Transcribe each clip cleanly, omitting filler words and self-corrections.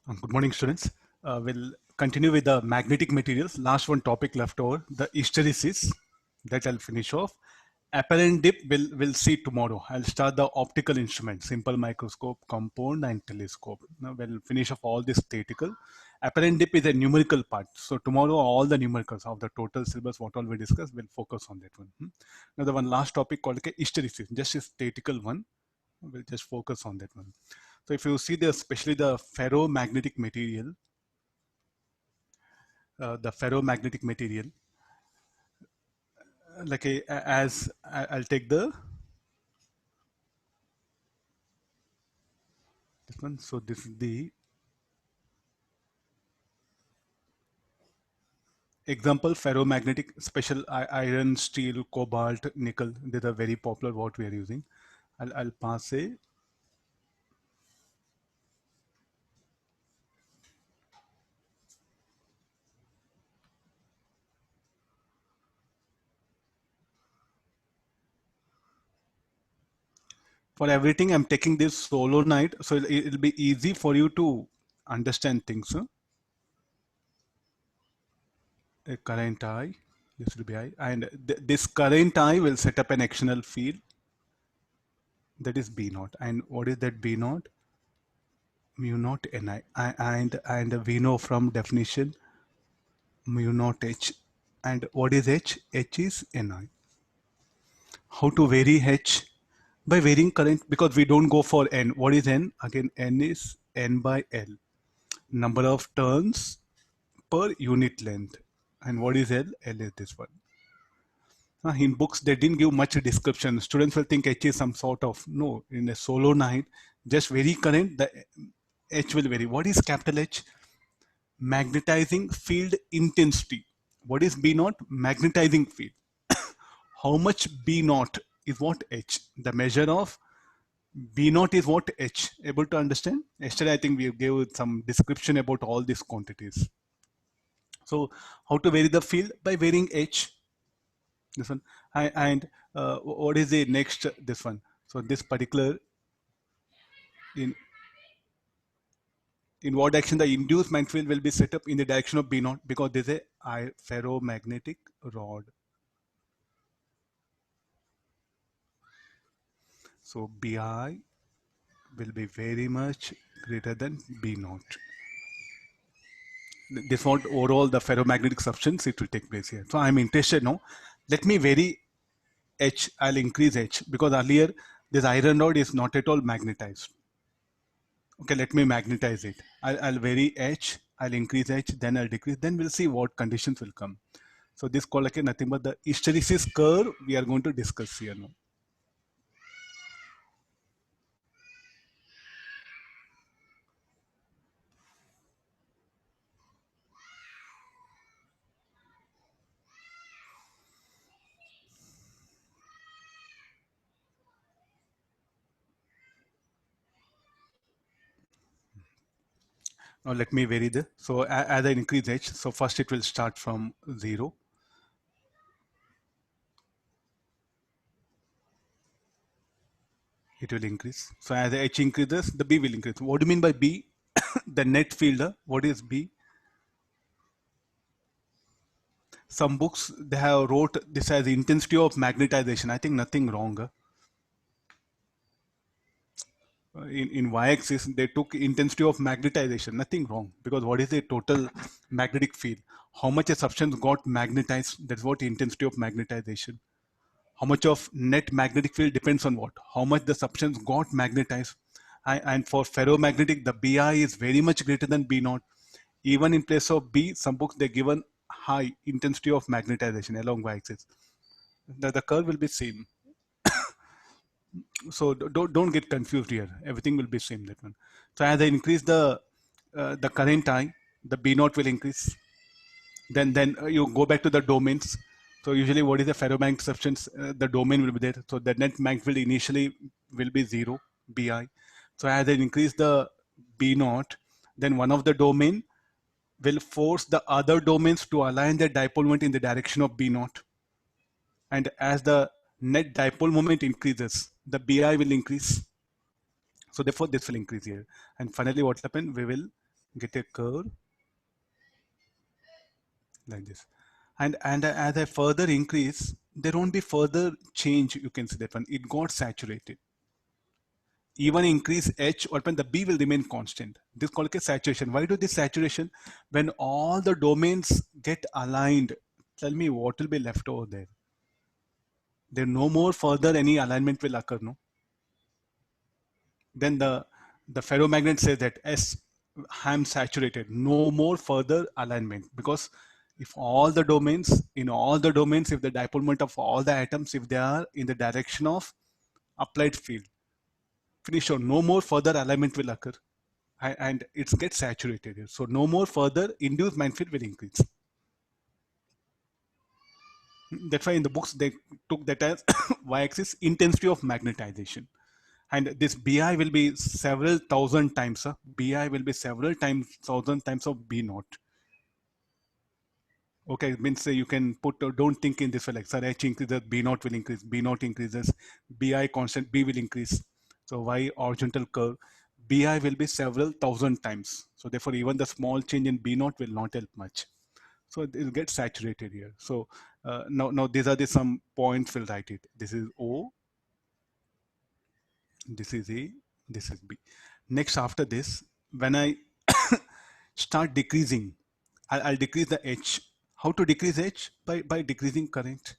Good morning, students. We'll continue with the magnetic materials. Last one topic left over, the hysteresis. That I'll finish off. Apparent dip we'll see tomorrow. I'll start the optical instrument, simple microscope, compound, and telescope. Now we'll finish off all this theoretical. Apparent dip is a numerical part. So tomorrow, all the numericals of the total syllabus, what all we discuss, we'll focus on that one. Now the one last topic called hysteresis, just a theoretical one. We'll just focus on that one. So if you see especially the ferromagnetic material, like as I'll take the this one. So this is the example ferromagnetic, special iron, steel, cobalt, nickel. These are very popular what we are using. I'll pass a for everything. I'm taking this solenoid, so it'll be easy for you to understand things. Huh? A current I, this will be I, and this current I will set up an external field, that is B naught. And what is that B naught? Mu naught Ni. And we know from definition mu naught H. And what is H? H is Ni. How to vary H? By varying current, because we don't go for N. What is N? Again, N is N by L. Number of turns per unit length. And what is L? L is this one. In books, they didn't give much description. Students will think H is some sort of, no, in a solenoid, just vary current, the H will vary. What is capital H? Magnetizing field intensity. What is B naught? Magnetizing field. How much B naught is what H? The measure of B naught is what H. Able to understand? Yesterday, I think we gave some description about all these quantities. So how to vary the field? By varying H. This one. And what is the next? This one. So this particular, in what direction the induced magnetic field will be set up? In the direction of B naught, because there is a ferromagnetic rod. So Bi will be very much greater than B naught. This what overall the ferromagnetic substance, it will take place here. So I'm interested now. Let me vary H. I'll increase H, because earlier this iron rod is not at all magnetized. Okay, let me magnetize it. I'll vary H. I'll increase H. Then I'll decrease. Then we'll see what conditions will come. So this called like nothing but the hysteresis curve we are going to discuss here now. Now let me vary the, so as I increase H, so first it will start from 0. It will increase. So as H increases, the B will increase. What do you mean by B? The net field, what is B? Some books, they have wrote this as intensity of magnetization. I think nothing wrong. In y-axis, they took intensity of magnetization. Nothing wrong, because what is the total magnetic field? How much a substance got magnetized? That's what intensity of magnetization. How much of net magnetic field depends on what? How much the substance got magnetized. And for ferromagnetic, the Bi is very much greater than B naught. Even in place of B, some books they're given high intensity of magnetization along y-axis. The curve will be same. So don't get confused here. Everything will be same, that one. So as I increase the current I, the B naught will increase. Then you go back to the domains. So usually what is the ferromagnetic substance? The domain will be there. So the net magnetic field initially will be 0, Bi. So as I increase the B naught, then one of the domain will force the other domains to align their dipole moment in the direction of B naught. And as the net dipole moment increases, the Bi will increase. So therefore this will increase here. And finally what will happen? We will get a curve like this. And as I further increase, there won't be further change. You can see that one. It got saturated. Even increase H, or when the B will remain constant. This is called a saturation. Why do this saturation? When all the domains get aligned, tell me what will be left over there. There no more further any alignment will occur, no? Then the ferromagnet says that S, I'm saturated, no more further alignment, because if all the domains, in all the domains, if the dipole moment of all the atoms, if they are in the direction of applied field, finish, or no more further alignment will occur, and it gets saturated here. So no more further induced magnetic field will increase. That's why in the books they took that as y-axis intensity of magnetization. And this bi will be several thousand times. Bi will be several times, thousand times of b naught. Okay, it means you can put, don't think in this way like, sir, h increases, b naught will increase, b naught increases, bi constant, b will increase. So y horizontal curve, bi will be several thousand times. So therefore, even the small change in b naught will not help much. So it will get saturated here. So now these are the some points. We'll write it. This is O, this is A, this is B. Next, after this, when I start decreasing, I'll decrease the H. How to decrease H? By decreasing current.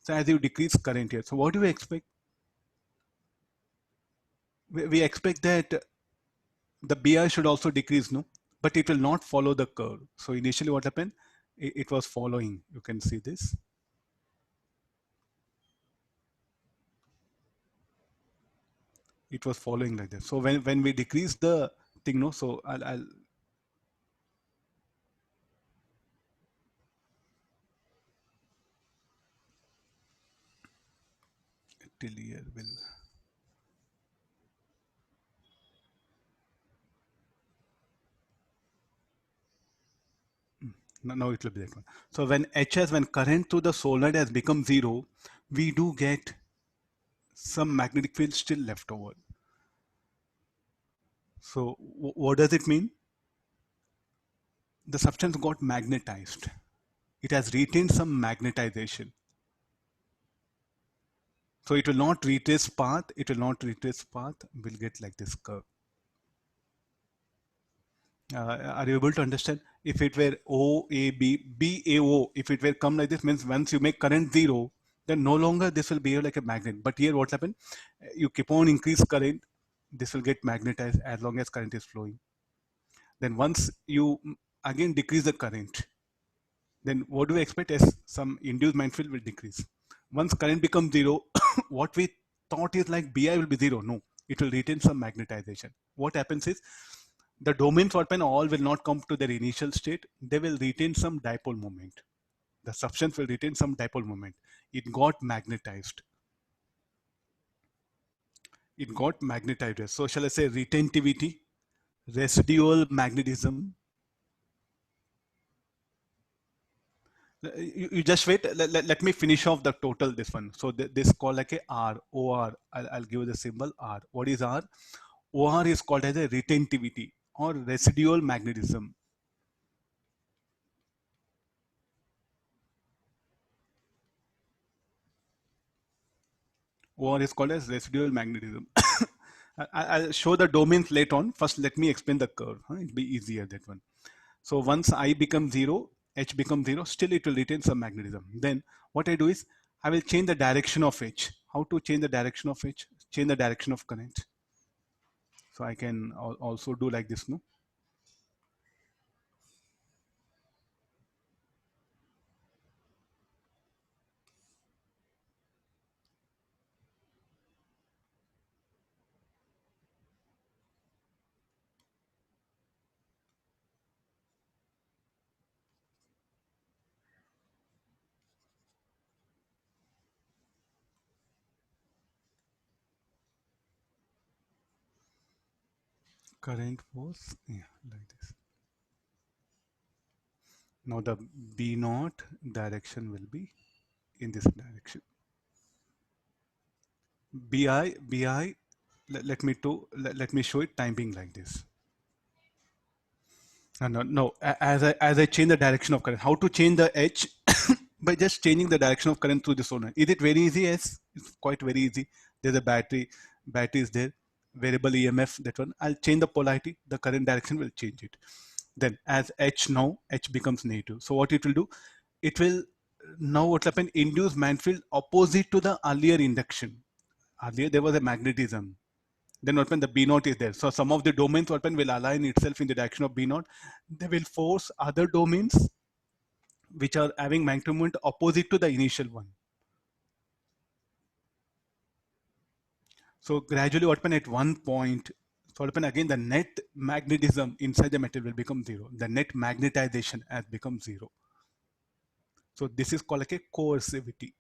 So as you decrease current here, so what do we expect? We expect that the BI should also decrease, no? But it will not follow the curve. So initially what happened? It was following. You can see this. It was following like this. So when we decrease the thing, no, so I'll till here will, now it will be that one. So when HS, when current through the solenoid has become zero, we do get some magnetic field still left over. So what does it mean? The substance got magnetized. It has retained some magnetization. So it will not retrace path. It will not retrace path. We'll get like this curve. Are you able to understand? If it were O A B B A O, if it were come like this, means once you make current zero, then no longer this will behave like a magnet. But here what happened? You keep on increase current, this will get magnetized as long as current is flowing. Then once you again decrease the current, then what do we expect? As some induced magnetic field will decrease. Once current becomes zero, what we thought is like Bi will be zero. No, it will retain some magnetization. What happens is the domains what pen all will not come to their initial state. They will retain some dipole moment. The substance will retain some dipole moment. It got magnetized. It got magnetized. So shall I say retentivity, residual magnetism. You just wait. Let me finish off the total this one. So this called like a R, OR. I'll give you the symbol R. What is R? OR is called as a retentivity or residual magnetism. OR is called as residual magnetism. I'll show the domains later on. First, let me explain the curve. It'll be easier that one. So once I become zero, H becomes zero, still it will retain some magnetism. Then what I do is I will change the direction of H. How to change the direction of H? Change the direction of current. So I can also do like this, no? Current was, yeah, like this. Now the B naught direction will be in this direction. BI, let me show it time being like this. No. As I change the direction of current, how to change the H? By just changing the direction of current through the solenoid. Is it very easy? Yes, it's quite very easy. There's a battery is there, variable EMF, that one. I'll change the polarity, the current direction will change it. Then as H now, H becomes negative. So what it will do? It will now what will happen? Induce magnetic field opposite to the earlier induction. Earlier there was a magnetism. Then what happen? The B naught is there. So some of the domains what happen will align itself in the direction of B naught. They will force other domains which are having magnetic moment opposite to the initial one. So gradually what happen at one point, so what happen again, the net magnetism inside the metal will become zero. The net magnetization has become zero. So this is called like a coercivity.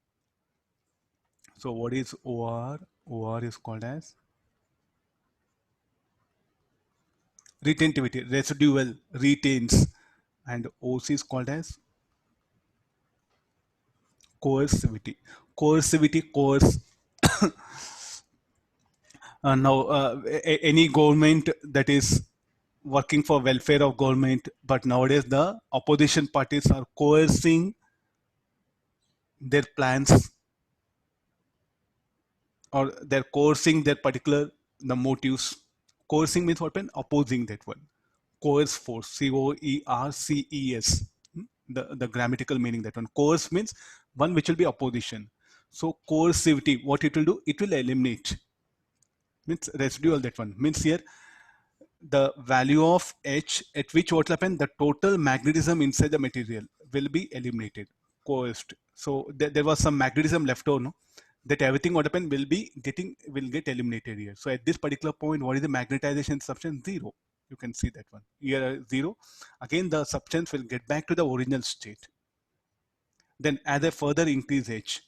So what is OR? OR is called as retentivity, residual, retains, and OC is called as coercivity. Coercivity, coerce. Now, any government that is working for welfare of government, but nowadays the opposition parties are coercing their plans, or they're coercing their particular the motives. Coercing means what? Opposing that one. Coerce force, COERCES. The grammatical meaning that one. Coerce means one which will be opposition. So coercivity, what it will do? It will eliminate. Means residual, that one. Means here the value of H at which what will happen? The total magnetism inside the material will be eliminated, coerced. So there was some magnetism left over, no? That everything what happen will get eliminated here. So at this particular point, what is the magnetization substance? Zero. You can see that one. Here zero. Again, the substance will get back to the original state. Then as I further increase H,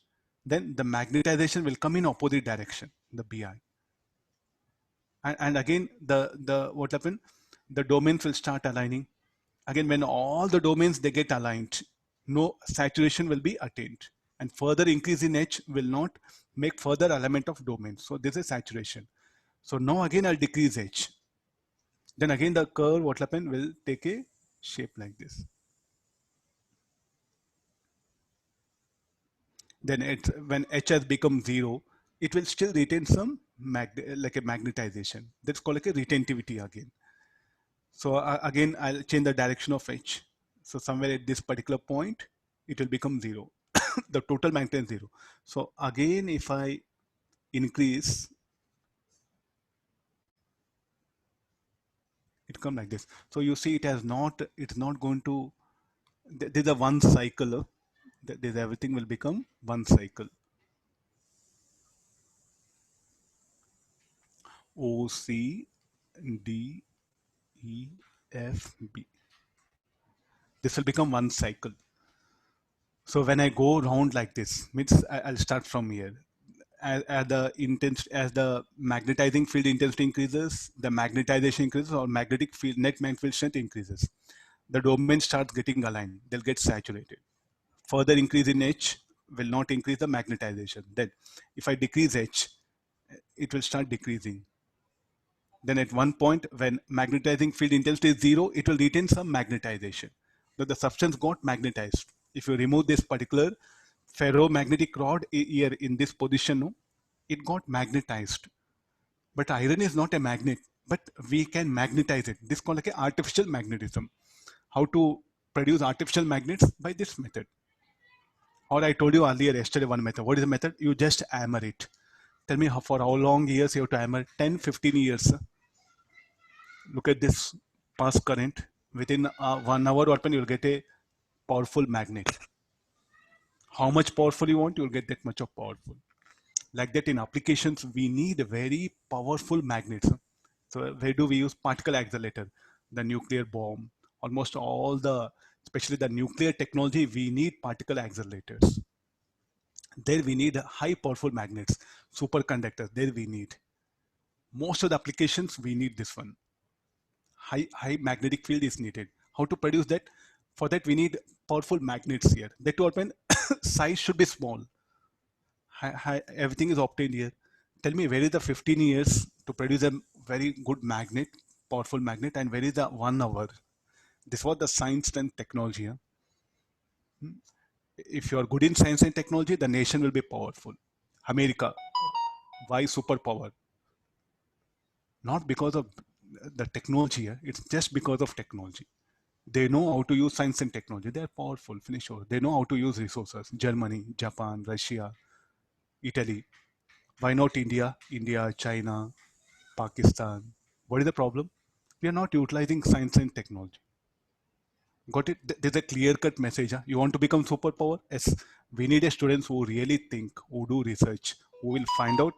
then the magnetization will come in opposite direction, the BI. And again, the what happened? The domains will start aligning. Again, when all the domains they get aligned, no saturation will be attained, and further increase in H will not make further alignment of domains. So this is saturation. So now again I'll decrease H. Then again the curve what will happen will take a shape like this. Then when H has become zero, it will still retain some like a magnetization. That's called like a retentivity again. So again, I'll change the direction of H. So somewhere at this particular point, it will become zero. The total magnitude is zero. So again, if I increase, it come like this. So you see, it's not going to. There's a one cycle. There's everything will become one cycle. O C D E F B. This will become one cycle. So when I go round like this, means I'll start from here. As the magnetizing field intensity increases, the magnetization increases, or magnetic field net magnetic field strength increases. The domain starts getting aligned. They'll get saturated. Further increase in H will not increase the magnetization. Then, if I decrease H, it will start decreasing. Then at one point, when magnetizing field intensity is zero, it will retain some magnetization. So the substance got magnetized. If you remove this particular ferromagnetic rod here in this position, no, it got magnetized. But iron is not a magnet, but we can magnetize it. This is called like an artificial magnetism. How to produce artificial magnets? By this method. Or I told you earlier yesterday one method. What is the method? You just hammer it. Tell me for how long years you have to hammer? 10, 15 years. Look at this pass current. Within 1 hour, what you'll get a powerful magnet. How much powerful you want, you'll get that much of powerful. Like that in applications, we need very powerful magnets. So where do we use particle accelerator? The nuclear bomb. Almost all the, especially the nuclear technology, we need particle accelerators. There we need high powerful magnets, superconductors. There we need. Most of the applications, we need this one. High magnetic field is needed. How to produce that? For that, we need powerful magnets here. That to open size should be small. Everything is obtained here. Tell me, where is the 15 years to produce a very good magnet, powerful magnet, and where is the 1 hour? This was the science and technology. Huh? If you are good in science and technology, the nation will be powerful. America, why superpower? Not because of the technology. Huh? It's just because of technology. They know how to use science and technology. They are powerful, finish over. They know how to use resources. Germany, Japan, Russia, Italy. Why not India? India, China, Pakistan. What is the problem? We are not utilizing science and technology. Got it? There's a clear-cut message. Huh? You want to become superpower? Yes. We need a students who really think, who do research, who will find out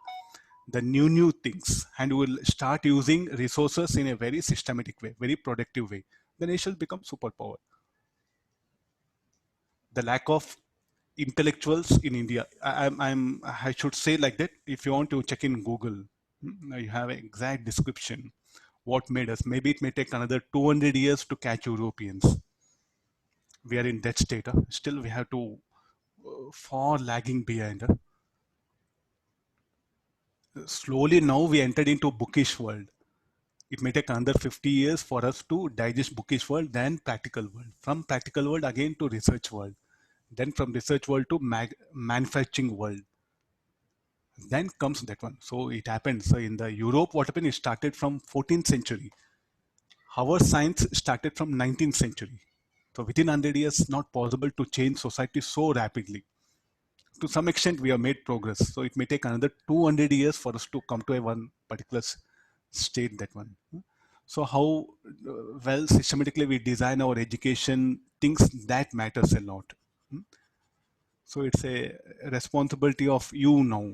the new things, and will start using resources in a very systematic way, very productive way. The nation will become superpower. The lack of intellectuals in India. I should say like that. If you want to check in Google, you have an exact description. What made us? Maybe it may take another 200 years to catch Europeans. We are in that state. Still, we have to far lagging behind. Slowly now we entered into bookish world. It may take another 50 years for us to digest bookish world, then practical world. From practical world again to research world. Then from research world to manufacturing world. Then comes that one. So it happened. So in the Europe, what happened? It started from 14th century. Our science started from 19th century. So within 100 years, not possible to change society so rapidly. To some extent, we have made progress. So it may take another 200 years for us to come to a one particular state. That one. So how well systematically we design our education, things that matters a lot. So it's a responsibility of you now.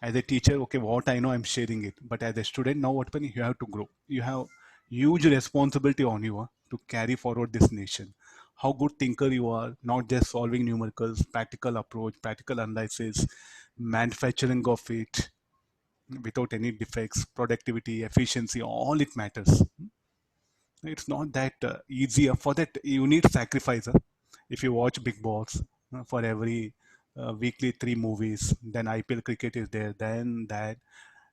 As a teacher, okay, what I know, I'm sharing it. But as a student, now what happens? You have to grow. You have huge responsibility on you to carry forward this nation. How good thinker you are, not just solving numericals, practical approach, practical analysis, manufacturing of it without any defects, productivity, efficiency, all it matters. It's not that easy. For that, you need sacrifice. If you watch Big Boss, for every weekly 3 movies, then IPL cricket is there, then that.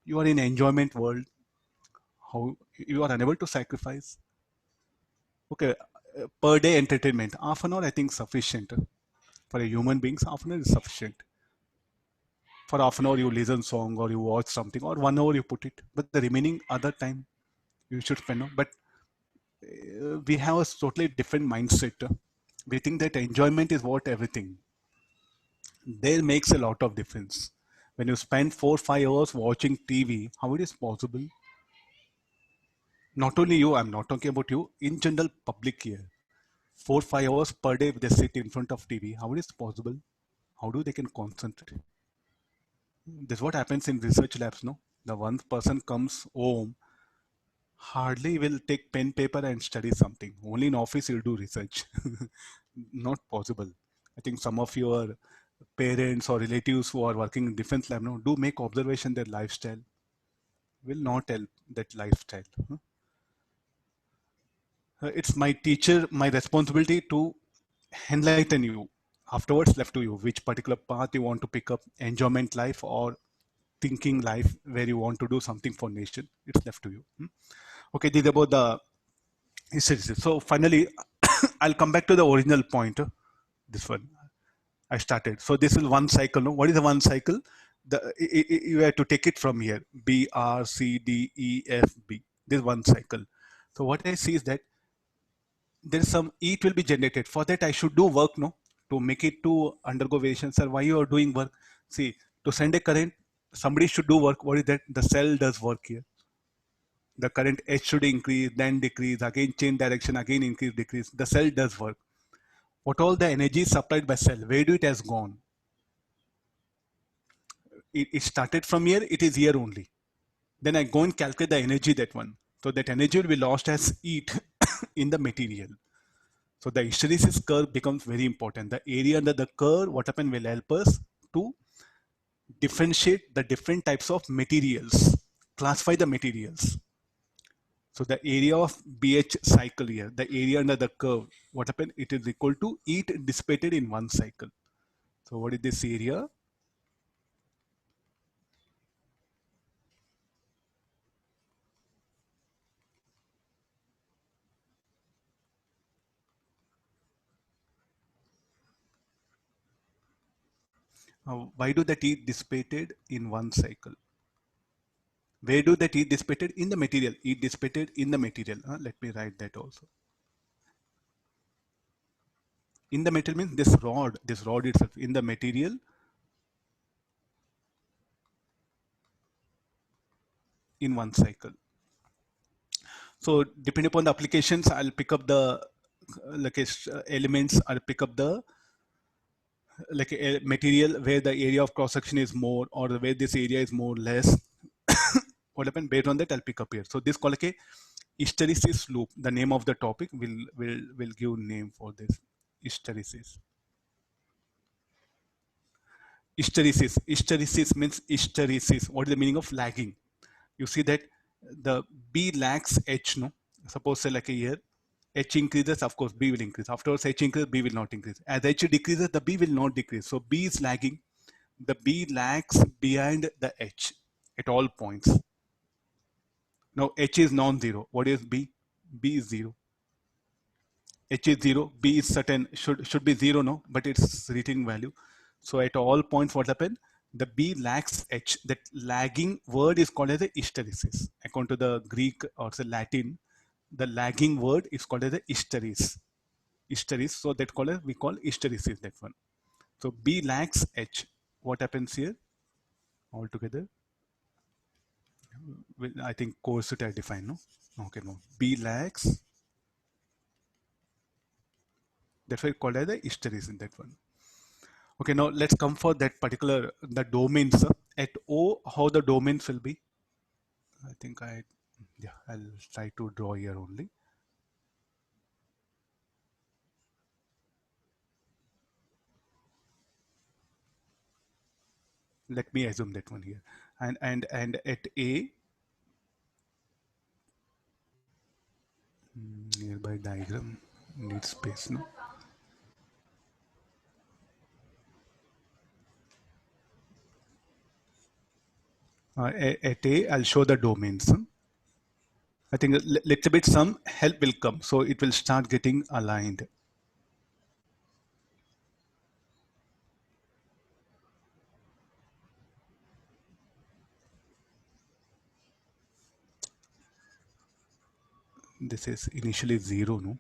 You are in enjoyment world. How you are unable to sacrifice? Okay, per day entertainment, half an hour I think sufficient. For a human beings, half an hour is sufficient. For half an hour you listen song or you watch something, or 1 hour you put it. But the remaining other time you should spend. No? But we have a totally different mindset. We think that enjoyment is what everything. There makes a lot of difference. When you spend 4 5 hours watching TV, how it is possible? Not only you, I'm not talking about you. In general, public here, 4 5 hours per day they sit in front of TV. How it is possible? How do they can concentrate? This is what happens in research labs. No, the one person comes home, hardly will take pen paper and study something. Only in office you'll do research. Not possible. I think some of your parents or relatives who are working in defense lab now do make observation their lifestyle will not help that lifestyle. It's my teacher, my responsibility to enlighten you. Afterwards, left to you which particular path you want to pick up, enjoyment life or thinking life where you want to do something for nation. It's left to you. Okay, this is about the history. So finally, I'll come back to the original point. This one I started. So this is one cycle. No? What is the one cycle? You have to take it from here. B, R, C, D, E, F, B. This is one cycle. So what I see is that there is some heat will be generated. For that, I should do work, no? To make it to undergo variation. Sir, why you are doing work? See, to send a current, somebody should do work. What is that? The cell does work here. The current H should increase, then decrease, again change direction, again increase, decrease. The cell does work. What all the energy is supplied by cell, where do it has gone? It started from here, it is here only. Then I go and calculate the energy that one. So that energy will be lost as heat in the material. So the hysteresis curve becomes very important. The area under the curve, what happens will help us to differentiate the different types of materials, classify the materials. So the area of BH cycle here, the area under the curve, what happened? It is equal to heat dissipated in one cycle. So what is this area? Why do that heat dissipated in one cycle? Where do that heat dissipated? In the material. Heat dissipated in the material. Let me write that also. In the material means this rod itself, in the material, in one cycle. So depending upon the applications, I'll pick up the elements. I'll pick up the like a material where the area of cross section is more, or where this area is more less. What happened based on that? I'll pick up here. So this called like a hysteresis loop. The name of the topic will give name for this hysteresis. Hysteresis. Hysteresis means hysteresis. What is the meaning of lagging? You see that the B lags H, no? Suppose say like a year, H increases, of course B will increase. Afterwards H increases, B will not increase. As H decreases, the B will not decrease. So B is lagging. The B lags behind the H at all points. Now H is non-zero. What is B? B is zero. H is zero. B is certain, should be zero, no? But it's returning value. So at all points, what happened? The B lags H. That lagging word is called as a hysteresis. According to the Greek or the Latin, the lagging word is called as a hysteresis. Hysteresis. So that we call hysteresis, that one. So B lags H. What happens here? Altogether, I think course it I define, no? Okay, no. B lags. That's why called as a hysteresis in that one. Okay, now let's come for that particular the domains at O. How the domains will be? I think I'll try to draw here only. Let me assume that one here, and at A, nearby diagram needs space, no? At A, I'll show the domains. I think a little bit some help will come, so it will start getting aligned. This is initially zero, no?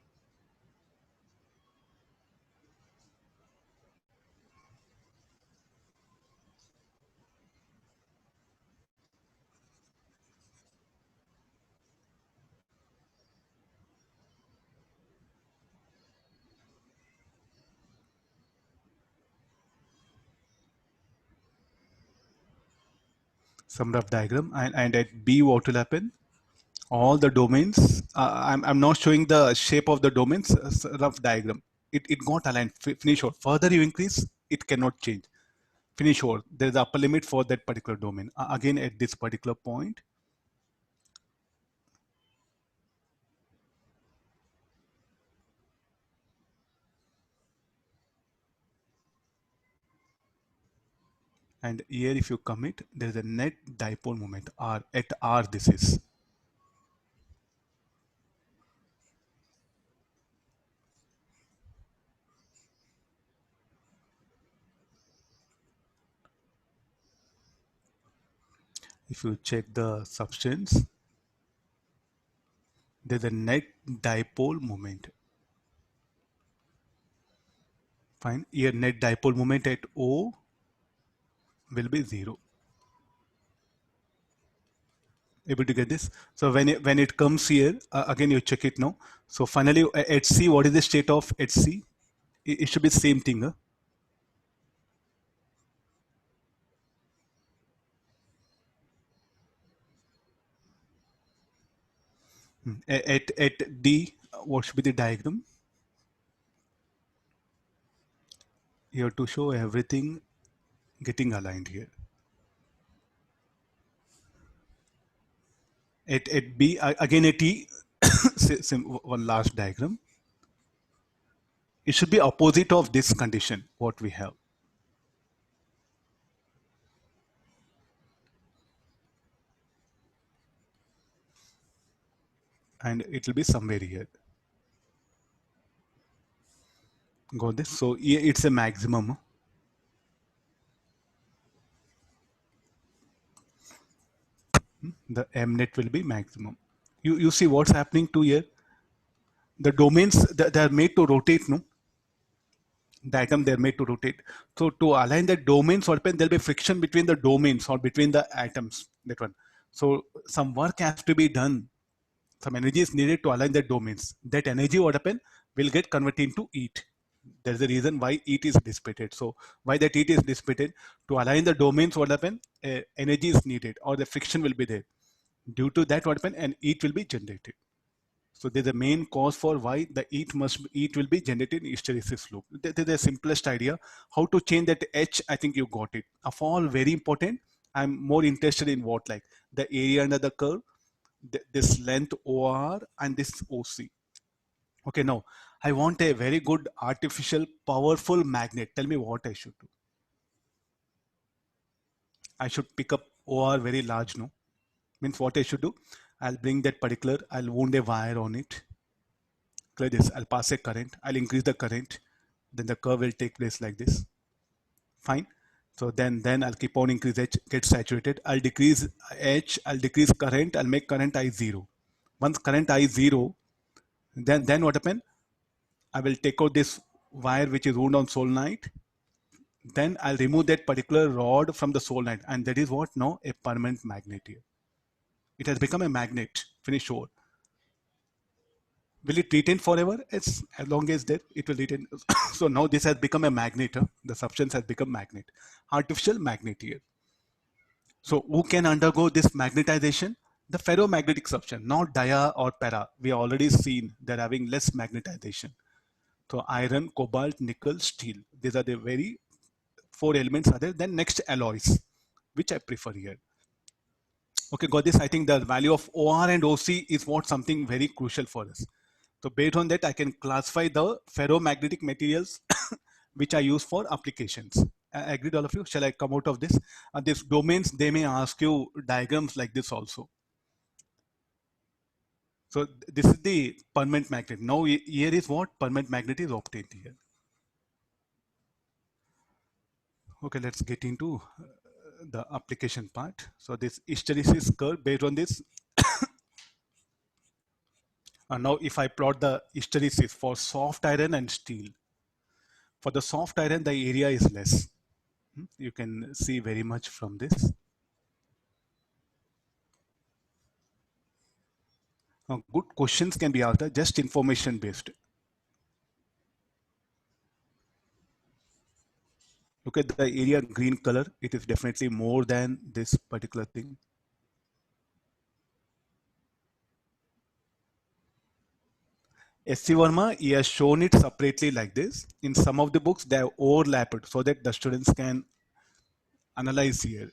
Some rough diagram, and at B, what will happen? All the domains. I'm not showing the shape of the domains. Rough diagram. It got aligned. Finish over. Further you increase, it cannot change. Finish over. There is upper limit for that particular domain. Again, at this particular point, and here if you commit, there is a net dipole moment. R at R. This is. If you check the substance, there's a net dipole moment. Fine. Here net dipole moment at O will be zero. Able to get this? So when it comes here, again you check it now. So finally at C, what is the state of at C? It should be the same thing. Huh? At D, what should be the diagram? You have to show everything getting aligned here. At B, again at E, one last diagram. It should be opposite of this condition, what we have. And it will be somewhere here. Got this? So it's a maximum. the M net will be maximum. You see what's happening to here? The domains, they are made to rotate, no? The atom, they're made to rotate. So to align the domains, what happens, there'll be friction between the domains or between the atoms, that one. So some work has to be done. Some energy is needed to align the domains. That energy, what happen, will get converted into heat. There's a reason why heat is dissipated. So why that heat is dissipated? To align the domains, what happen, energy is needed or the friction will be there. Due to that, what happen, and heat will be generated. So there's a main cause for why the heat will be generated in hysteresis loop. That is the simplest idea. How to change that H, I think you got it. Of all very important, I'm more interested in what, like the area under the curve, this length OR and this OC. Okay, now I want a very good artificial powerful magnet. Tell me what I should do. I should pick up OR very large, no? Means what I should do? I'll bring that particular, I'll wound a wire on it. Clear this, I'll pass a current, I'll increase the current, then the curve will take place like this. Fine. So then I'll keep on increase H, get saturated. I'll decrease H, I'll decrease current, I'll make current I zero. Once current I zero, then what happen? I will take out this wire which is wound on solenoid. Then I'll remove that particular rod from the solenoid, and that is what now a permanent magnet here. It has become a magnet. Finish over. Will it retain forever? It's as long as that it will retain. So now this has become a magnet. The substance has become magnet. Artificial magnet here. So who can undergo this magnetization? The ferromagnetic substance, not dia or para. We have already seen they're having less magnetization. So iron, cobalt, nickel, steel. These are the very four elements are there. Then next alloys, which I prefer here. Okay, got this. I think the value of OR and OC is what something very crucial for us. So based on that, I can classify the ferromagnetic materials which I use for applications. Agreed, all of you? Shall I come out of this? These domains, they may ask you diagrams like this also. So this is the permanent magnet. Now here is what permanent magnet is obtained here. Okay, let's get into the application part. So this hysteresis curve based on this. And now if I plot the hysteresis for soft iron and steel, for the soft iron, the area is less. You can see very much from this. Now, good questions can be asked, just information based. Look at the area green color. It is definitely more than this particular thing. S.C. Verma, he has shown it separately like this. In some of the books, they are overlapped so that the students can analyze here.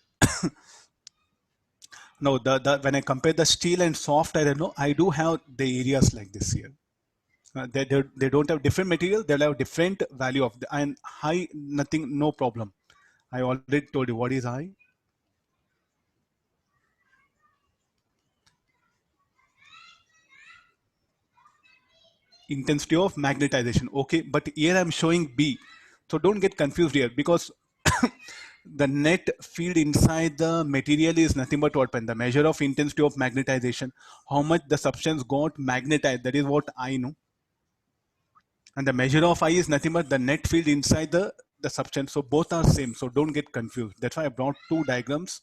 No, when I compare the steel and soft iron, no, I do have the areas like this here. They don't have different material, they'll have different value of the, and high, nothing, no problem. I already told you what is high. Intensity of magnetization. Okay, but here I'm showing B. So don't get confused here because the net field inside the material is nothing but what pen. The measure of intensity of magnetization, how much the substance got magnetized, that is what I know. And the measure of I is nothing but the net field inside the substance. So both are same. So don't get confused. That's why I brought two diagrams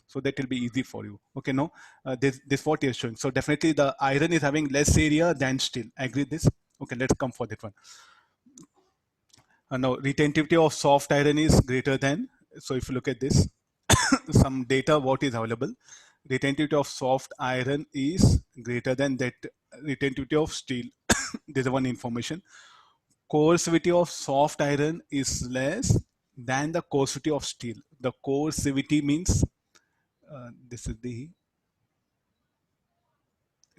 so that will be easy for you. Okay, no, this what you're showing. So definitely the iron is having less area than steel. Agree this? Okay, let's come for that one. Now retentivity of soft iron is greater than. So if you look at this, some data what is available. Retentivity of soft iron is greater than that retentivity of steel. There's one information. Coercivity of soft iron is less than the coercivity of steel. The coercivity means this is the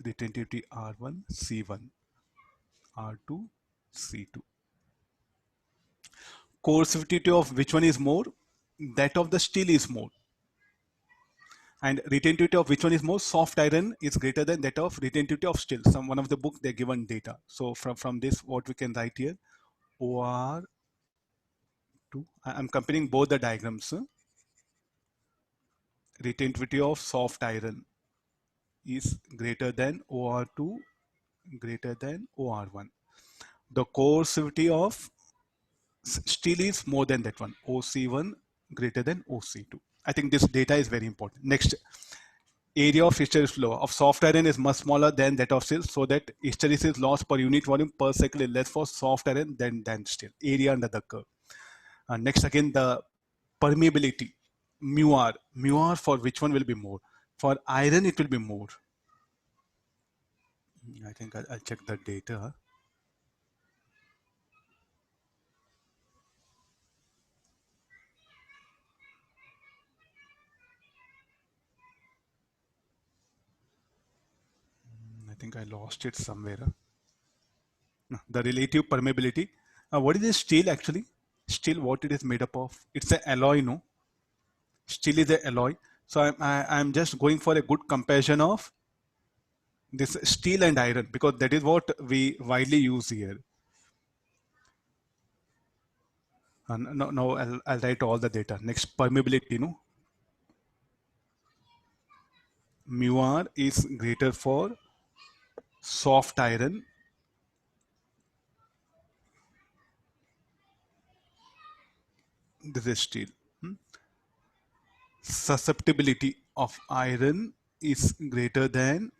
retentivity R1, C1, R2, C2. Coercivity of which one is more? That of the steel is more. And retentivity of which one is more? Soft iron is greater than that of retentivity of steel. Some one of the book they given data. So from this, what we can write here, OR2. I'm comparing both the diagrams. Retentivity of soft iron is greater than OR2 greater than OR1. The coercivity of steel is more than that one, OC1 greater than OC2. I think this data is very important. Next, area of hysteresis flow of soft iron is much smaller than that of steel, so that hysteresis loss per unit volume per cycle is less for soft iron than steel. Area under the curve. Next, again, the permeability, mu r. Mu r for which one will be more? For iron, it will be more. I think I'll check the data. I think I lost it somewhere. The relative permeability. What is the steel actually? Steel, what it is made up of? It's an alloy, no? Steel is an alloy. So I'm just going for a good comparison of this steel and iron, because that is what we widely use here. No, I'll write all the data. Next, permeability, no? Mu r is greater for soft iron. This is steel. Susceptibility of iron is greater than,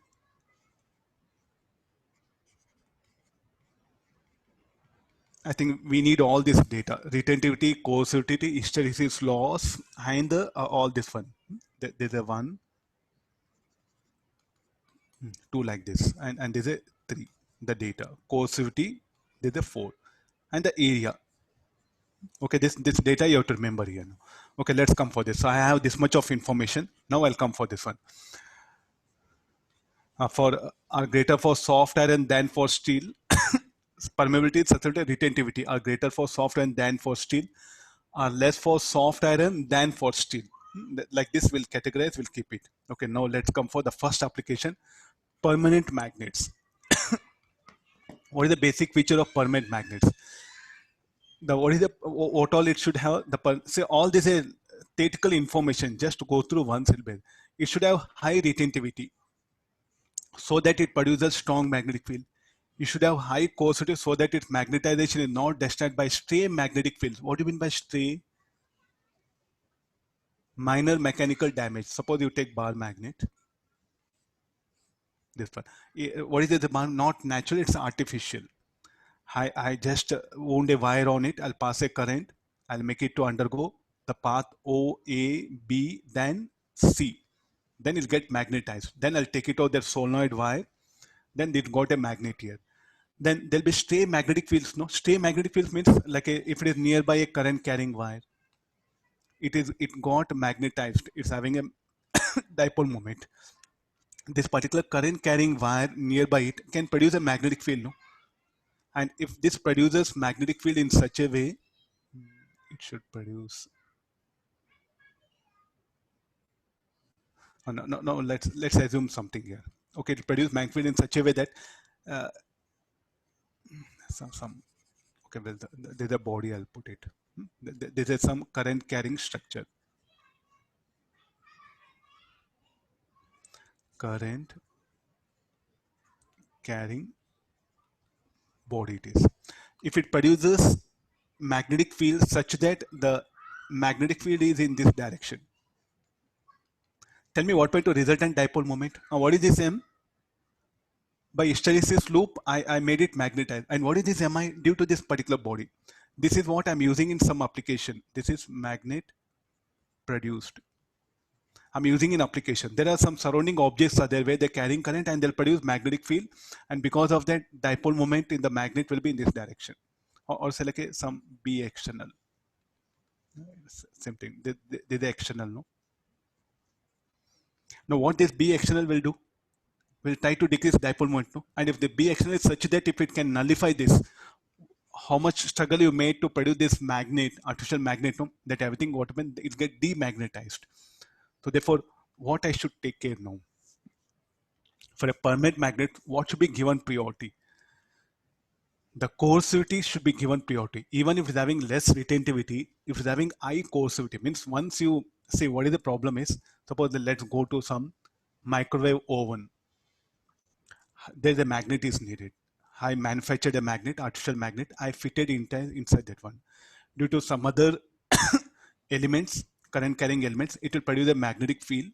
I think we need all this data: retentivity, coercivity, hysteresis loss, and all this one. There's a 1, 2 like this, and there's a 3. The data, coercivity, there's a 4, and the area. Okay, this data you have to remember here. Okay, let's come for this. So I have this much of information. Now I'll come for this one. For are greater for soft iron than for steel. Permeability, susceptibility, retentivity are greater for soft iron than for steel. Are less for soft iron than for steel. Like this, we'll categorize, we'll keep it. Okay, now let's come for the first application: permanent magnets. What is the basic feature of permanent magnets? What all it should have? Say all this is theoretical information. Just to go through one syllable, it should have high retentivity, so that it produces strong magnetic field. You should have high coercivity, so that its magnetization is not destroyed by stray magnetic fields. What do you mean by stray? Minor mechanical damage. Suppose you take bar magnet, this one. What is it? Not natural, it's artificial. I just wound a wire on it, I'll pass a current, I'll make it to undergo the path O, A, B, then C. Then it'll get magnetized. Then I'll take it out the solenoid wire, then it got a magnet here. Then there'll be stray magnetic fields. No, stray magnetic fields means like if it is nearby a current carrying wire, it got magnetized. It's having a dipole moment. This particular current carrying wire nearby it can produce a magnetic field. No, and if this produces magnetic field in such a way, it should produce. No. Let's assume something here. Okay, it produce magnetic field in such a way that uh, some. Okay, well, there's a body. I'll put it. There is some current carrying structure. Current carrying body it is. If it produces magnetic field such that the magnetic field is in this direction, tell me what will to resultant dipole moment. What is this M? By hysteresis loop, I made it magnetized. And what is this Mi due to this particular body? This is what I'm using in some application. This is magnet produced. I'm using in application. There are some surrounding objects are there where they're carrying current and they'll produce magnetic field. And because of that, dipole moment in the magnet will be in this direction. Or say like some B external. Same thing. They're the external, no? Now what this B external will do? Will try to decrease dipole moment, no? And if the B external is such that if it can nullify this, how much struggle you made to produce this magnet, artificial magnet, no? That everything what happened, it get demagnetized. So therefore, what I should take care now? For a permanent magnet, what should be given priority? The coercivity should be given priority. Even if it's having less retentivity, if it's having high coercivity, means once you say what is the problem is, suppose let's go to some microwave oven. there's a magnet is needed. I manufactured a magnet, artificial magnet. I fitted inside that one. Due to some other elements, current carrying elements, it will produce a magnetic field.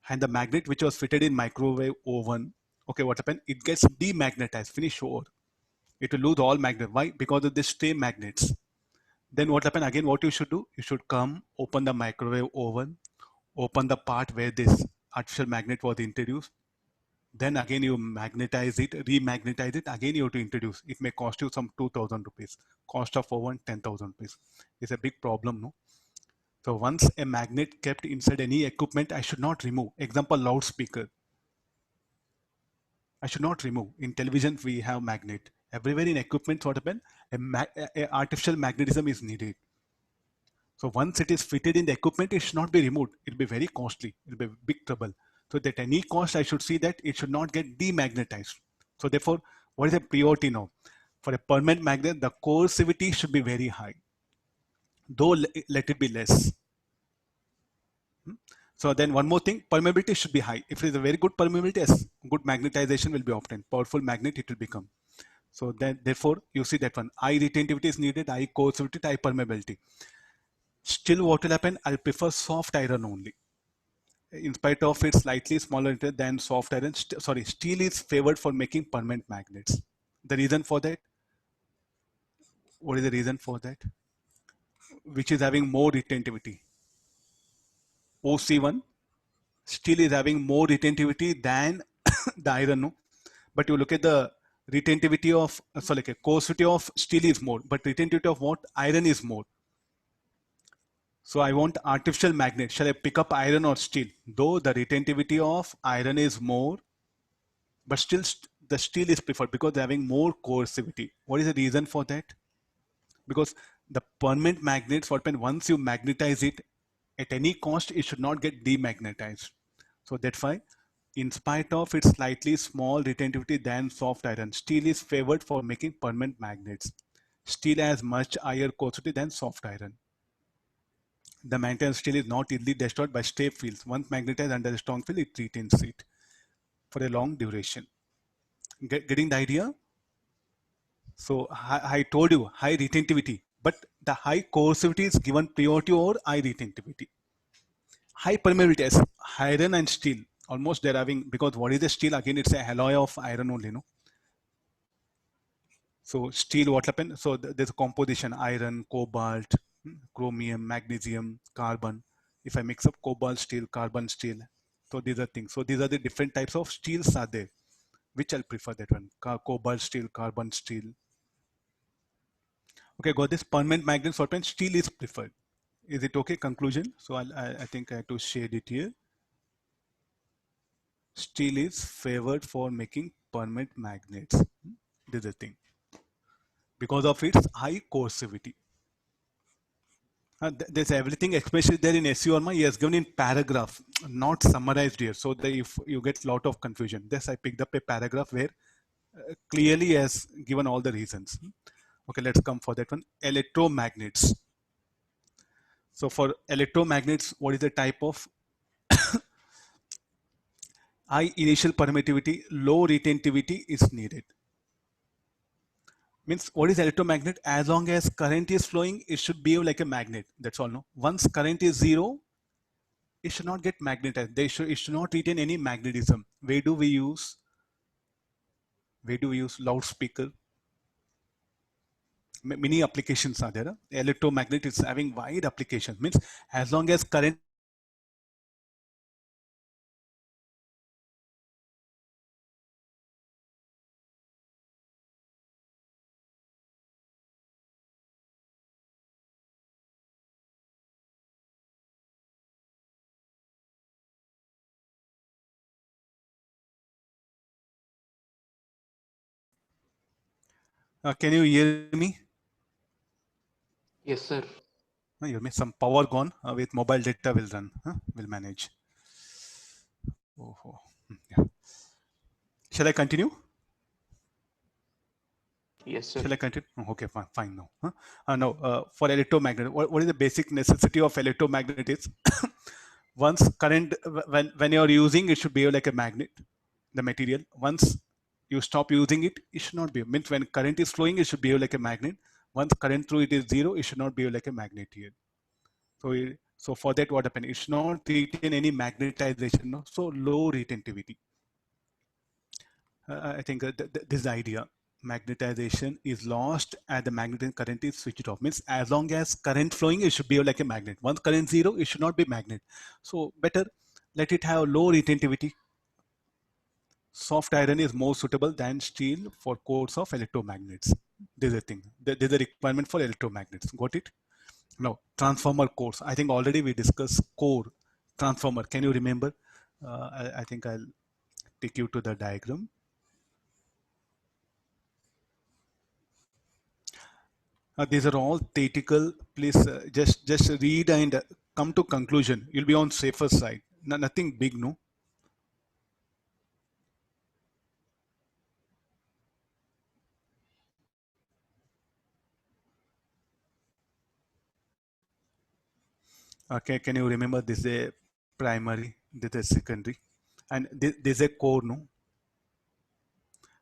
And the magnet which was fitted in microwave oven, okay, what happened? It gets demagnetized, finish over. It will lose all magnet. Why? Because of this stray magnets. Then what happened again? What you should do? You should come, open the microwave oven, open the part where this artificial magnet was introduced. Then again you magnetize it, remagnetize it. Again you have to introduce. It may cost you some 2,000 rupees. Cost of oven 10,000 rupees. It's a big problem, no? So once a magnet kept inside any equipment, I should not remove. Example, loudspeaker. I should not remove. In television, we have magnet. Everywhere in equipment, what happen? A artificial magnetism is needed. So once it is fitted in the equipment, it should not be removed. It will be very costly. It will be big trouble. So at any cost, I should see that it should not get demagnetized. So therefore, what is the priority now? For a permanent magnet, the coercivity should be very high, though let it be less. So then one more thing, permeability should be high. If it is a very good permeability, yes, good magnetization will be obtained. Powerful magnet it will become. So then therefore you see that one. High retentivity is needed, high coercivity, high permeability. Still what will happen? I'll prefer soft iron only. In spite of its slightly smaller than soft iron, steel is favored for making permanent magnets. The reason for that? What is the reason for that? Which is having more retentivity? OC1, steel is having more retentivity than the iron, no? But you look at the retentivity of, coercivity of steel is more, but retentivity of what? Iron is more. So I want artificial magnet. Shall I pick up iron or steel? Though the retentivity of iron is more, but still the steel is preferred because they're having more coercivity. What is the reason for that? Because the permanent magnets, what happens once you magnetize it, at any cost, it should not get demagnetized. So that's why, in spite of its slightly small retentivity than soft iron, steel is favored for making permanent magnets. Steel has much higher coercivity than soft iron. The maintenance steel is not easily destroyed by stray fields. Once magnetized under a strong field, it retains it for a long duration. Getting the idea? So I told you high retentivity, but the high coercivity is given priority over high retentivity. High permeability as iron and steel. Almost they're having, because what is the steel? Again, it's a alloy of iron only, no? So steel, what happened? So there's a composition: iron, cobalt, chromium, magnesium, carbon. If I mix up cobalt steel, carbon steel, so these are things. So these are the different types of steels are there. Which I'll prefer that one: cobalt steel, carbon steel. Okay, got this. Permanent magnets, what means steel is preferred. Is it okay? Conclusion. So I think I have to shade it here. Steel is favored for making permanent magnets. This is the thing. Because of its high coercivity. There's everything, especially there in SURMA, he has given in paragraph, not summarized here. So that if you get a lot of confusion. This I picked up a paragraph where clearly he has given all the reasons. Okay, let's come for that one. Electromagnets. So for electromagnets, what is the type of? High initial permittivity, low retentivity is needed. Means what is electromagnet? As long as current is flowing, it should behave like a magnet. That's all. No. Once current is zero, it should not get magnetized. It should not retain any magnetism. Where do we use? Where do we use loudspeaker? Many applications are there. Electromagnet is having wide applications. Means as long as current can you hear me? Yes, sir. You may some power gone with mobile data will run. Will manage. Oh, oh. Yeah. Shall I continue? Yes, sir. Shall I continue? Oh, okay, fine now. No, for electromagnet, what is the basic necessity of electromagnet is once current, when you're using, it should behave like a magnet, the material. Once you stop using it, it should not be. Means when current is flowing, it should behave like a magnet. Once current through it is zero, it should not behave like a magnet here. So, so for that, what happened? It should not retain any magnetization, no? So low retentivity. I think this idea, magnetization is lost and the magnetic current is switched off. Means as long as current flowing, it should be like a magnet. Once current zero, it should not be magnet. So better let it have low retentivity. Soft iron is more suitable than steel for cores of electromagnets. There's a thing. There's a requirement for electromagnets. Got it? Now, transformer cores. I think already we discussed core transformer. Can you remember? I think I'll take you to the diagram. These are all theoretical. Please just read and come to conclusion. You'll be on safer side. Nothing big, no. Okay, can you remember this is a primary, this is secondary, and this is a core, no.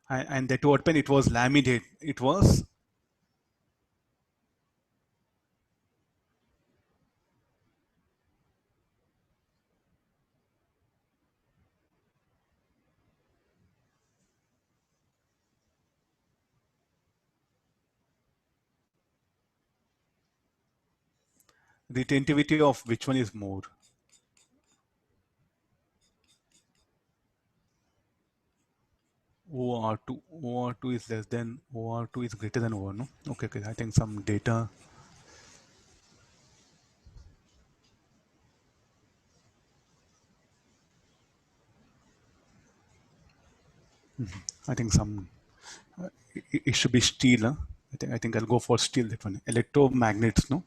And that what pen it was laminate. It was retentivity of which one is more. OR2. OR2 is less than OR2 is greater than OR, no? Okay, okay. I think some data. I think some it should be steel. Huh? I think I'll go for steel. That one. Electromagnets, no?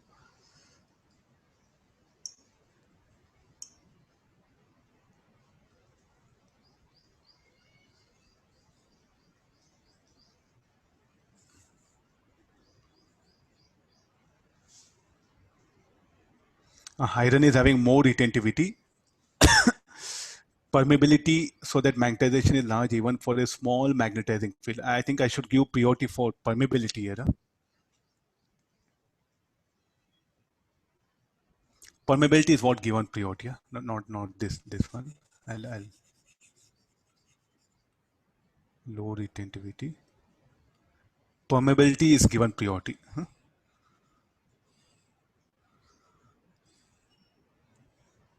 Iron is having more retentivity, permeability, so that magnetization is large even for a small magnetizing field. I think I should give priority for permeability here. Huh? Permeability is what given priority. Huh? Not this one. I'll low retentivity. Permeability is given priority. Huh?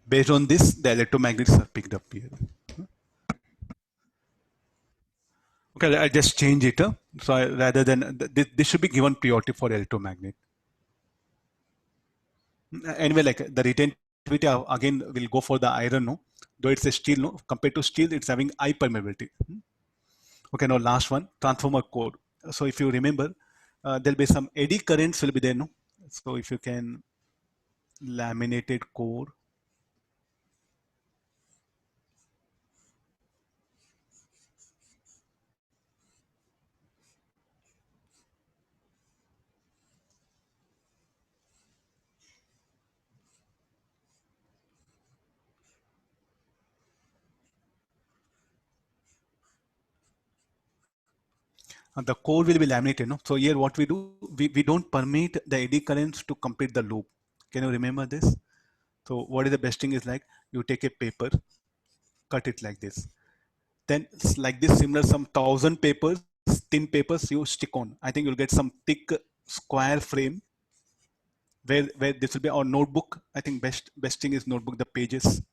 Based on this, the electromagnets are picked up here. Okay, I just change it. So rather than this should be given priority for electromagnet. Anyway, like the retentivity again will go for the iron, no? Though it's a steel, no? Compared to steel, it's having high permeability. Okay, now last one, transformer core. So if you remember, there'll be some eddy currents will be there, no? So if you can laminated core. The core will be laminated, no? So here what we do, we don't permit the eddy currents to complete the loop. Can you remember this? So what is the best thing is like, you take a paper, cut it like this. Then like this, similar some 1,000 papers, thin papers you stick on. I think you'll get some thick square frame where this will be our notebook. I think best thing is notebook, the pages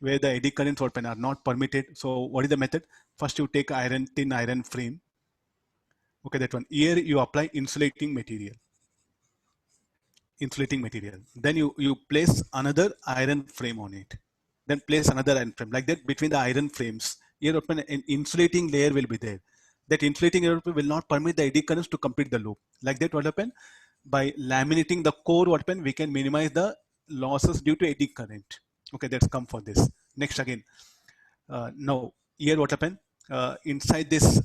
where the eddy currents or pen are not permitted. So what is the method? First you take thin iron frame. Okay, that one. Here you apply insulating material. Then you place another iron frame on it. Then place another iron frame. Like that, between the iron frames, here open an insulating layer will be there. That insulating layer will not permit the eddy currents to complete the loop. Like that, what happen? By laminating the core, what happen? We can minimize the losses due to eddy current. Okay, that's come for this. Next again. Now, here what happen? Inside this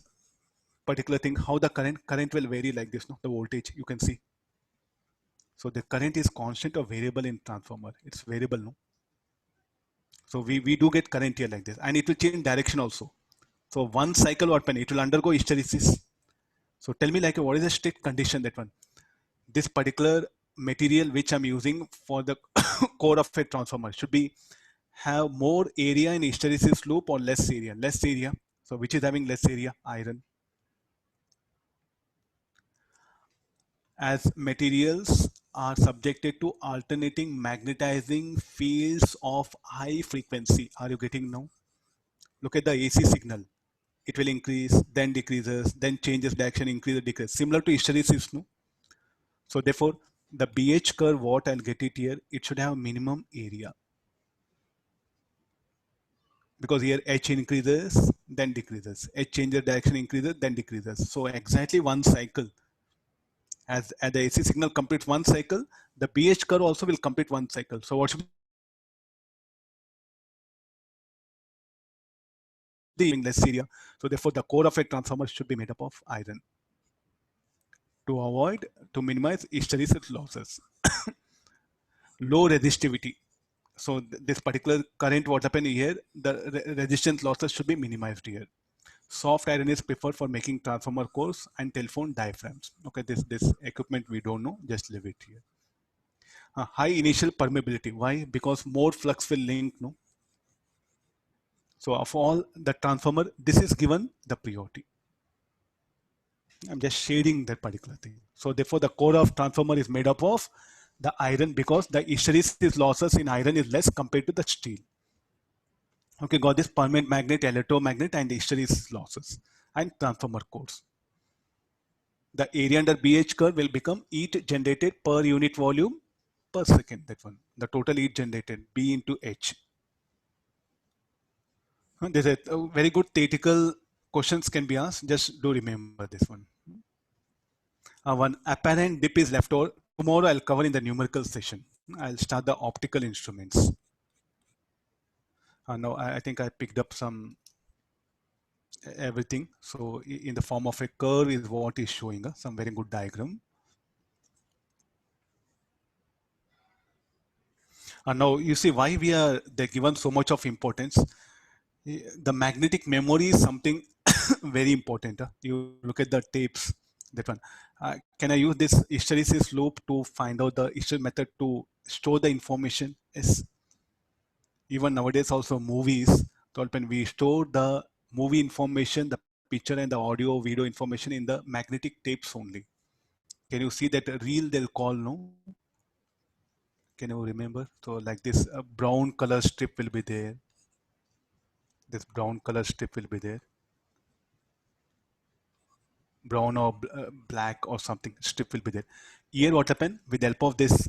particular thing, how the current will vary like this, no? The voltage you can see. So the current is constant or variable in transformer. It's variable, no? So we do get current here like this, and it will change direction also. So one cycle what happen? It will undergo hysteresis. So tell me like what is the strict condition that one? This particular material which I'm using for the core of a transformer should be have more area in hysteresis loop or less area? Less area. So which is having less area? Iron. As materials are subjected to alternating magnetizing fields of high frequency. Are you getting now? Look at the AC signal. It will increase, then decreases, then changes direction, increase, decrease. Similar to hysteresis, no? So therefore, the BH curve, what I'll get it here, it should have minimum area. Because here H increases, then decreases. H changes direction, increases, then decreases. So exactly one cycle. As the AC signal completes one cycle, the BH curve also will complete one cycle. So what should be the less area? So therefore, the core of a transformer should be made up of iron to minimize hysteresis losses. Low resistivity. So this particular current, what happened here, the resistance losses should be minimized here. Soft iron is preferred for making transformer cores and telephone diaphragms. Okay, this equipment we don't know, just leave it here. High initial permeability. Why? Because more flux will link. No. So of all the transformer, this is given the priority. I'm just shading that particular thing. So therefore, the core of transformer is made up of the iron because the hysteresis losses in iron is less compared to the steel. Okay, got this permanent magnet, electromagnet, and the hysteresis losses and transformer cores. The area under BH curve will become heat generated per unit volume per second. That one, the total heat generated, B into H. There's a very good theoretical questions can be asked. Just do remember this one. One apparent dip is left over. Tomorrow I'll cover in the numerical session. I'll start the optical instruments. Now I think I picked up some everything. So in the form of a curve is what is showing us some very good diagram. And now you see why they're given so much of importance. The magnetic memory is something very important. You look at the tapes, that one. Can I use this hysteresis loop to find out the hysteresis method to store the information? Yes. Even nowadays also movies, when we store the movie information, the picture and the audio, video information in the magnetic tapes only. Can you see that reel they'll call, no? Can you remember? So like this brown color strip will be there. This brown color strip will be there. Brown or black or something strip will be there. Here what happened with the help of this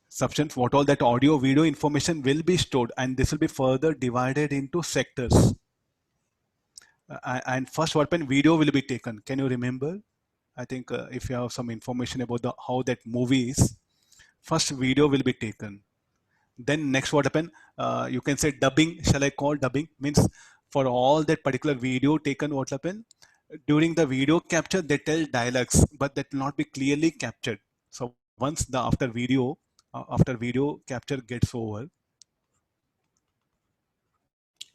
substance, what all that audio video information will be stored and this will be further divided into sectors. And first what happened, video will be taken. Can you remember? I think if you have some information about how that movie is, first video will be taken. Then next what happened, you can say dubbing, shall I call dubbing? Means for all that particular video taken, what happened? During the video capture, they tell dialogues, but that will not be clearly captured. So once the after video capture gets over,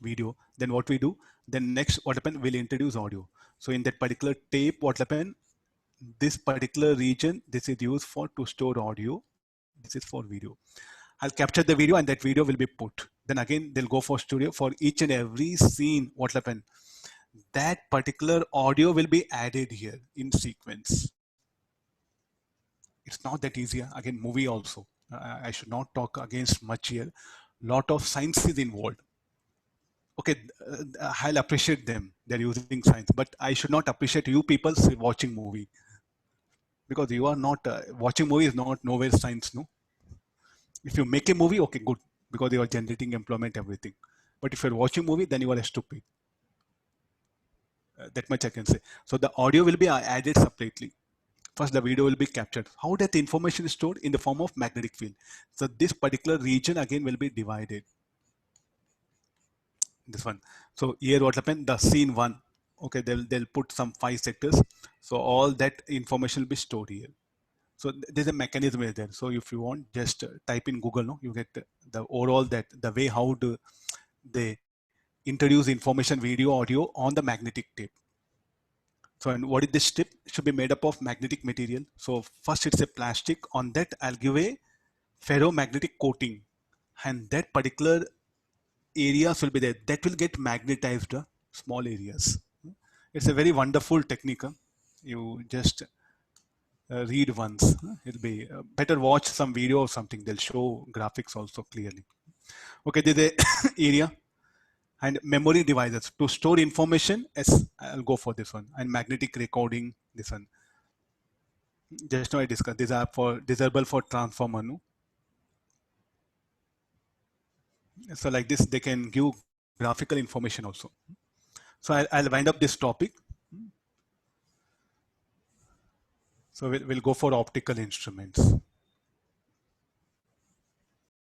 video, then what we do? Then next what happened? We'll introduce audio. So in that particular tape, what happened? This particular region, this is used for to store audio. This is for video. I'll capture the video and that video will be put. Then again, they'll go for studio for each and every scene. What happened? That particular audio will be added here in sequence. It's not that easy. Again, movie also. I should not talk against much here. Lot of science is involved. Okay, I'll appreciate them. They're using science, but I should not appreciate you people watching movie because you are not watching movie is not nowhere science. No, if you make a movie, okay, good, because you are generating employment, everything. But if you're watching movie, then you are stupid. That much I can say. So the audio will be added separately. First, the video will be captured. How that information is stored? In the form of magnetic field. So this particular region again will be divided. This one. So here what happened? The scene one. Okay, they'll put some 5 sectors. So all that information will be stored here. So there's a mechanism there. So if you want, just type in Google. No, you get the overall that the way how do they introduce information, video, audio on the magnetic tape. So, and what is this tip? Should be made up of magnetic material. So first it's a plastic. On that I'll give a ferromagnetic coating, and that particular areas will be there. That will get magnetized, small areas. It's a very wonderful technique. You just read once. It'll be better watch some video or something. They'll show graphics also clearly. Okay, there's a area. And memory devices to store information. Yes, I'll go for this one. And magnetic recording, this one. Just now I discussed these are for disable for transformer. No? So like this, they can give graphical information also. So I'll wind up this topic. So we'll go for optical instruments.